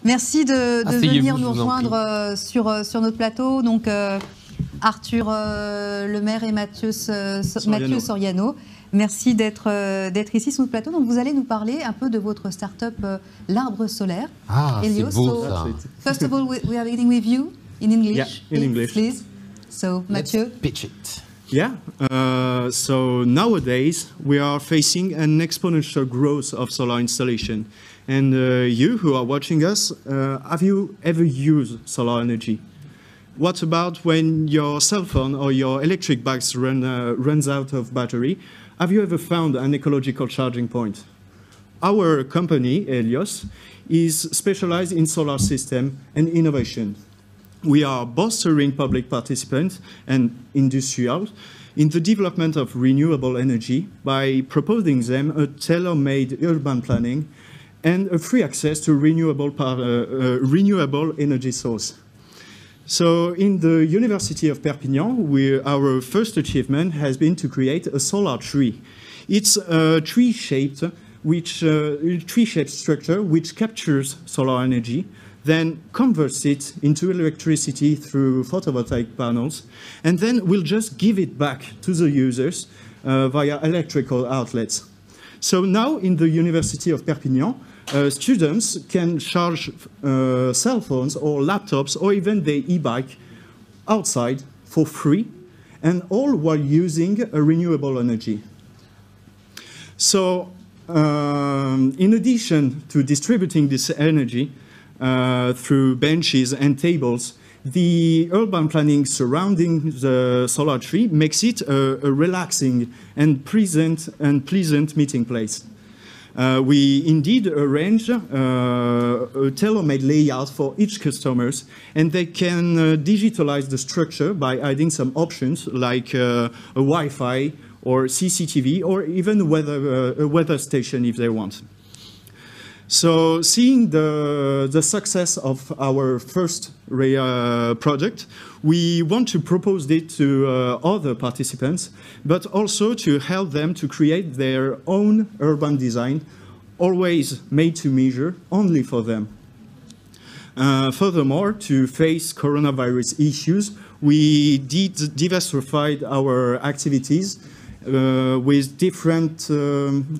Merci de venir nous rejoindre sur notre plateau. Donc, Arthur Lemaire et Mathieu Soriano. Merci d'être ici sur notre plateau. Donc, vous allez nous parler un peu de votre start-up L'Arbre Solaire. Ah, c'est beau ça. First of all, we are beginning with you in English. Yeah, in English. Please. So, Mathieu. Let's pitch it. Yeah, so nowadays we are facing an exponential growth of solar installation. And you who are watching us, have you ever used solar energy? What about when your cell phone or your electric bikes runs out of battery? Have you ever found an ecological charging point? Our company, Helios, is specialized in solar system and innovation. We are bolstering public participants and industrials in the development of renewable energy by proposing them a tailor-made urban planning and a free access to renewable energy source. So in the University of Perpignan, our first achievement has been to create a solar tree. It's a tree-shaped structure which captures solar energy, then converts it into electricity through photovoltaic panels, and then we'll just give it back to the users via electrical outlets. So now in the University of Perpignan, students can charge cell phones or laptops or even their e-bike outside for free, and all while using a renewable energy. So in addition to distributing this energy, through benches and tables, the urban planning surrounding the solar tree makes it a relaxing and pleasant meeting place. We indeed arrange a tailor-made layout for each customers, and they can digitalize the structure by adding some options like a Wi-Fi or CCTV or even a weather station if they want. So seeing the success of our first project, we want to propose it to other participants, but also to help them to create their own urban design, always made to measure, only for them. Furthermore, to face coronavirus issues, we diversified our activities with different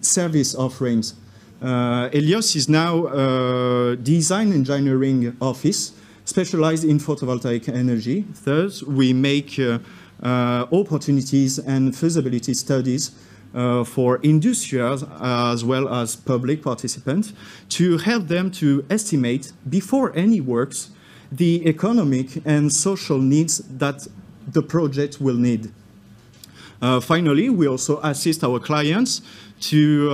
service offerings. Helios is now a design engineering office specialized in photovoltaic energy. Thus, we make opportunities and feasibility studies for industrials as well as public participants to help them to estimate before any works the economic and social needs that the project will need. Finally, we also assist our clients to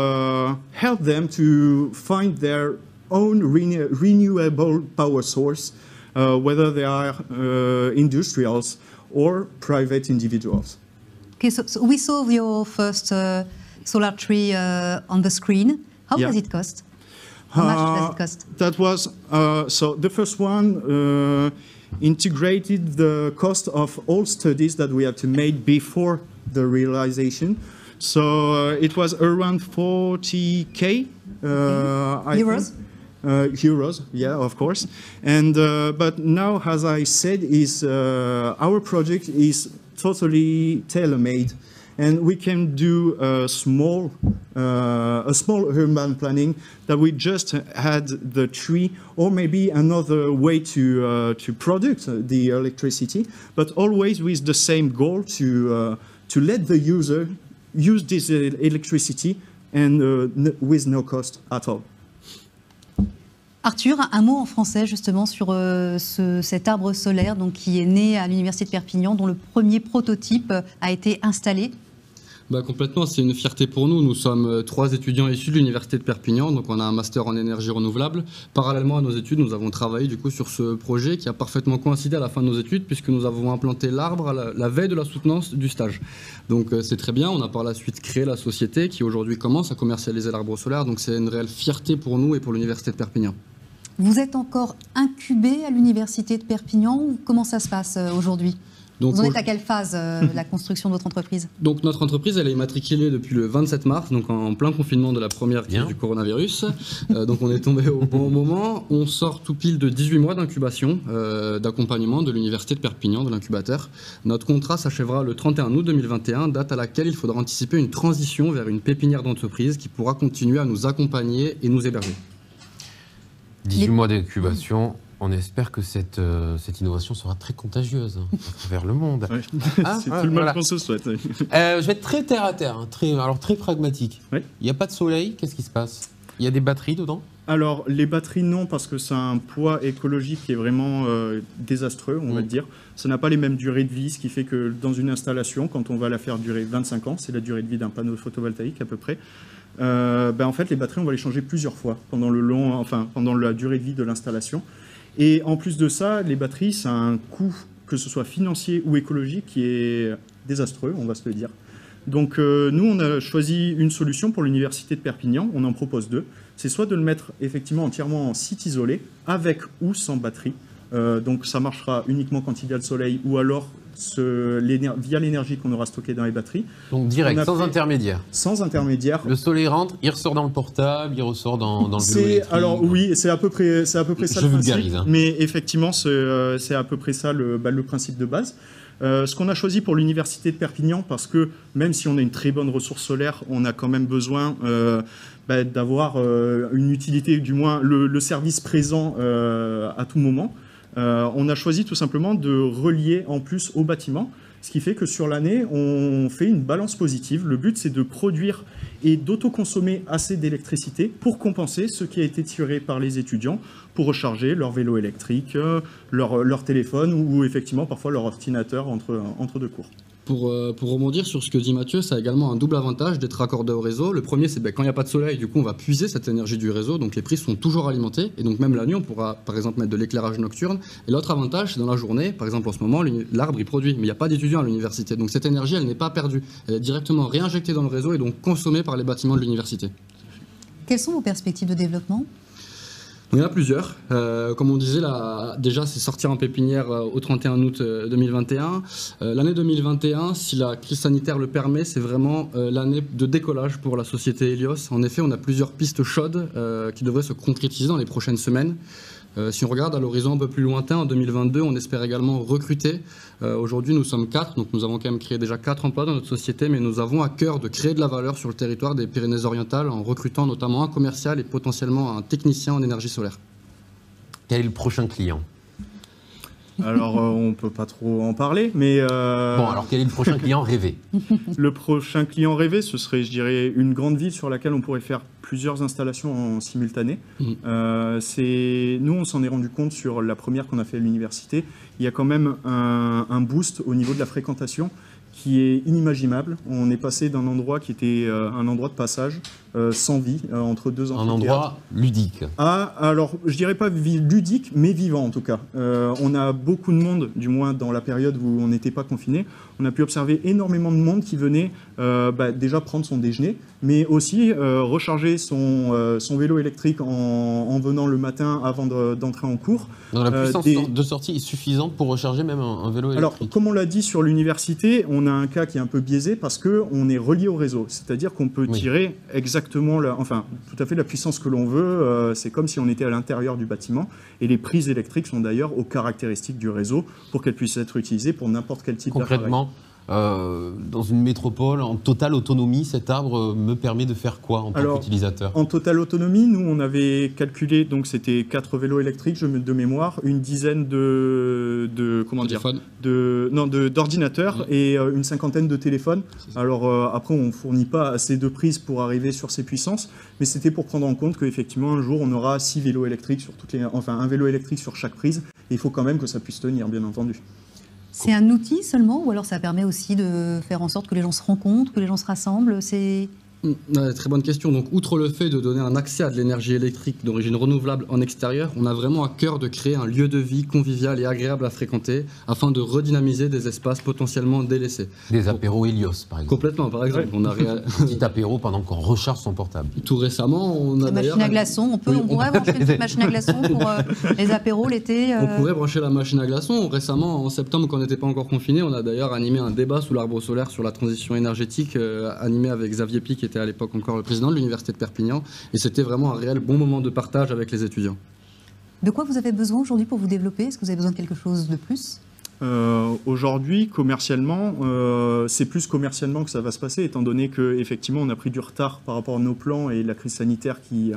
help them to find their own renewable power source, whether they are industrials or private individuals. Okay, so we saw your first solar tree on the screen. How does it cost? How much does it cost? That was, so the first one integrated the cost of all studies that we had to make before the realization. So it was around 40K euros. Euros, yeah, of course. And but now, as I said, our project is totally tailor-made, and we can do a small urban planning that we just had the tree, or maybe another way to produce the electricity, but always with the same goal to let the user use this electricity and with no cost at all. Arthur, un mot en français justement sur cet arbre solaire donc, qui est né à l'Université de Perpignan, dont le premier prototype a été installé. Complètement, c'est une fierté pour nous. Nous sommes 3 étudiants issus de l'Université de Perpignan, donc on a un master en énergie renouvelable. Parallèlement à nos études, nous avons travaillé du coup sur ce projet qui a parfaitement coïncidé à la fin de nos études puisque nous avons implanté l'arbre à la veille de la soutenance du stage. Donc c'est très bien, on a par la suite créé la société qui aujourd'hui commence à commercialiser l'arbre solaire, donc c'est une réelle fierté pour nous et pour l'Université de Perpignan. Vous êtes encore incubé à l'Université de Perpignan ou comment ça se passe aujourd'hui ? Donc, vous en êtes à quelle phase la construction de votre entreprise? Donc notre entreprise, elle est immatriculée depuis le 27 mars, donc en plein confinement de la première crise du coronavirus. Donc on est tombé au bon moment. On sort tout pile de 18 mois d'incubation, d'accompagnement de l'Université de Perpignan, de l'incubateur. Notre contrat s'achèvera le 31 août 2021, date à laquelle il faudra anticiper une transition vers une pépinière d'entreprise qui pourra continuer à nous accompagner et nous héberger. 18 mois d'incubation. On espère que cette innovation sera très contagieuse vers le monde. Ouais. C'est tout le mal qu'on se souhaite. Je vais être très terre à terre, hein, très pragmatique. Il n'y a pas de soleil, qu'est-ce qui se passe? Il y a des batteries dedans? Alors, les batteries, non, parce que c'est un poids écologique qui est vraiment désastreux, on va dire. Ça n'a pas les mêmes durées de vie, ce qui fait que dans une installation, quand on va la faire durer 25 ans, c'est la durée de vie d'un panneau photovoltaïque à peu près, en fait, les batteries, on va les changer plusieurs fois pendant la durée de vie de l'installation. Et en plus de ça, les batteries, ça a un coût, que ce soit financier ou écologique, qui est désastreux, on va se le dire. Donc nous, on a choisi une solution pour l'Université de Perpignan, on en propose deux. C'est soit de le mettre effectivement entièrement en site isolé, avec ou sans batterie. Donc ça marchera uniquement quand il y a le soleil, ou alors via l'énergie qu'on aura stockée dans les batteries. Donc direct, sans intermédiaire. Sans intermédiaire. Le soleil rentre, il ressort dans le portable, il ressort dans le vélo électrique. Alors oui, c'est à peu près ça le principe. Je vulgarise. Hein. Mais effectivement, c'est à peu près ça le principe de base. Ce qu'on a choisi pour l'Université de Perpignan, parce que même si on a une très bonne ressource solaire, on a quand même besoin d'avoir une utilité, du moins le service présent à tout moment. On a choisi tout simplement de relier en plus au bâtiment, ce qui fait que sur l'année, on fait une balance positive. Le but, c'est de produire et d'autoconsommer assez d'électricité pour compenser ce qui a été tiré par les étudiants pour recharger leur vélo électrique, leur téléphone ou effectivement parfois leur ordinateur entre deux cours. Pour rebondir sur ce que dit Mathieu, ça a également un double avantage d'être raccordé au réseau. Le premier, c'est quand il n'y a pas de soleil, du coup, on va puiser cette énergie du réseau, donc les prises sont toujours alimentées. Et donc même la nuit, on pourra par exemple mettre de l'éclairage nocturne. Et l'autre avantage, c'est dans la journée, par exemple en ce moment, l'arbre, il produit, mais il n'y a pas d'étudiants à l'université. Donc cette énergie, elle n'est pas perdue. Elle est directement réinjectée dans le réseau et donc consommée par les bâtiments de l'université. Quelles sont vos perspectives de développement ? Il y en a plusieurs. Comme on disait, déjà, c'est sortir en pépinière au 31 août 2021. L'année 2021, si la crise sanitaire le permet, c'est vraiment l'année de décollage pour la société Helios. En effet, on a plusieurs pistes chaudes qui devraient se concrétiser dans les prochaines semaines. Si on regarde à l'horizon un peu plus lointain, en 2022, on espère également recruter. Aujourd'hui, nous sommes 4, donc nous avons quand même créé déjà 4 emplois dans notre société, mais nous avons à cœur de créer de la valeur sur le territoire des Pyrénées-Orientales en recrutant notamment un commercial et potentiellement un technicien en énergie solaire. Quel est le prochain client ? Alors, on ne peut pas trop en parler, mais... Bon, alors quel est le prochain client rêvé ? Le prochain client rêvé, ce serait, je dirais, une grande ville sur laquelle on pourrait faire plusieurs installations en simultané. Nous, on s'en est rendu compte sur la première qu'on a fait à l'université. Il y a quand même un boost au niveau de la fréquentation qui est inimaginable. On est passé d'un endroit qui était un endroit de passage, sans vie, entre deux amphithéâtres. Un endroit ludique. Alors, je dirais pas ludique, mais vivant en tout cas. On a beaucoup de monde, du moins dans la période où on n'était pas confiné. On a pu observer énormément de monde qui venait déjà prendre son déjeuner, mais aussi recharger son vélo électrique en venant le matin avant d'entrer en cours. Donc la puissance de sortie est suffisante pour recharger même un vélo électrique. Alors, comme on l'a dit sur l'université, on a un cas qui est un peu biaisé parce qu'on est relié au réseau. C'est-à-dire qu'on peut tirer exactement, tout à fait la puissance que l'on veut. C'est comme si on était à l'intérieur du bâtiment. Et les prises électriques sont d'ailleurs aux caractéristiques du réseau pour qu'elles puissent être utilisées pour n'importe quel type d'appareil. Concrètement, dans une métropole, en totale autonomie, cet arbre me permet de faire quoi en tant qu'utilisateur ? En totale autonomie, nous, on avait calculé, donc c'était 4 vélos électriques, de mémoire, une dizaine d'ordinateurs et une cinquantaine de téléphones. Alors après, on ne fournit pas assez de prises pour arriver sur ces puissances, mais c'était pour prendre en compte qu'effectivement, un jour, on aura 6 vélos électriques sur un vélo électrique sur chaque prise, et il faut quand même que ça puisse tenir, bien entendu. C'est un outil seulement, ou alors ça permet aussi de faire en sorte que les gens se rencontrent, que les gens se rassemblent ? Très bonne question. Donc, outre le fait de donner un accès à de l'énergie électrique d'origine renouvelable en extérieur, on a vraiment à cœur de créer un lieu de vie convivial et agréable à fréquenter afin de redynamiser des espaces potentiellement délaissés. Des apéros Helios, par exemple. Complètement, par exemple. On a petit apéro pendant qu'on recharge son portable. Tout récemment, on a machine à glaçons. On pourrait brancher une petite machine à glaçons pour les apéros l'été. On pourrait brancher la machine à glaçons. Récemment, en septembre, quand on n'était pas encore confiné, on a d'ailleurs animé un débat sous l'arbre solaire sur la transition énergétique, animé avec Xavier Py, qui était à l'époque encore le président de l'Université de Perpignan. Et c'était vraiment un réel bon moment de partage avec les étudiants. De quoi vous avez besoin aujourd'hui pour vous développer? Est-ce que vous avez besoin de quelque chose de plus? Aujourd'hui, commercialement, c'est plus commercialement que ça va se passer, étant donné qu'effectivement, on a pris du retard par rapport à nos plans et la crise sanitaire qui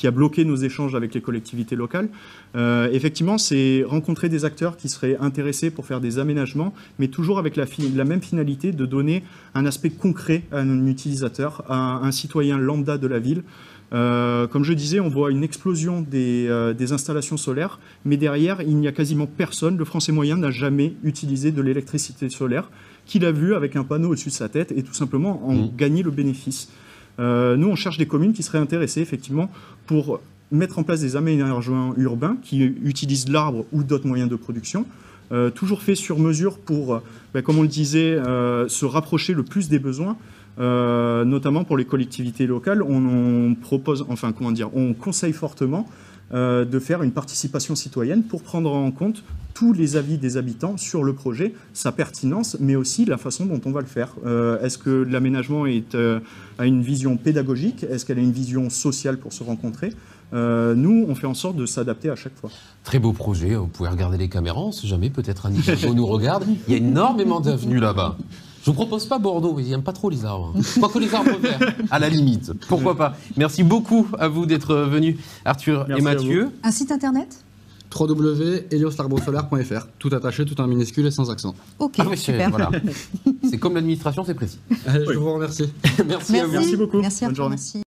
a bloqué nos échanges avec les collectivités locales. Effectivement, c'est rencontrer des acteurs qui seraient intéressés pour faire des aménagements, mais toujours avec la même finalité de donner un aspect concret à un utilisateur, à un citoyen lambda de la ville. Comme je disais, on voit une explosion des installations solaires, mais derrière, il n'y a quasiment personne. Le Français moyen n'a jamais utilisé de l'électricité solaire, qu'il a vu avec un panneau au-dessus de sa tête et tout simplement en gagner le bénéfice. Nous, on cherche des communes qui seraient intéressées, effectivement, pour mettre en place des aménagements urbains qui utilisent l'arbre ou d'autres moyens de production, toujours fait sur mesure pour, comme on le disait, se rapprocher le plus des besoins. Notamment pour les collectivités locales, on propose, enfin comment dire, on conseille fortement de faire une participation citoyenne pour prendre en compte tous les avis des habitants sur le projet, sa pertinence, mais aussi la façon dont on va le faire. Est-ce que l'aménagement a une vision pédagogique? Est-ce qu'elle a une vision sociale pour se rencontrer? Nous, on fait en sorte de s'adapter à chaque fois. Très beau projet, vous pouvez regarder les caméras, on ne sait jamais, peut-être Annie Hidalgo nous regarde. Il y a énormément d'avenues là-bas. Je ne vous propose pas Bordeaux, ils n'aiment pas trop les arbres. Quoique les arbres verts, à la limite. Pourquoi pas. Merci beaucoup à vous d'être venus, Arthur et Mathieu. Un site internet? www.helioslarbrosolaire.fr. Tout attaché, tout en minuscule et sans accent. Ok, super. Voilà. C'est comme l'administration, c'est précis. Je vous remercie. Merci à vous. Merci beaucoup. Merci, bonne journée. Merci.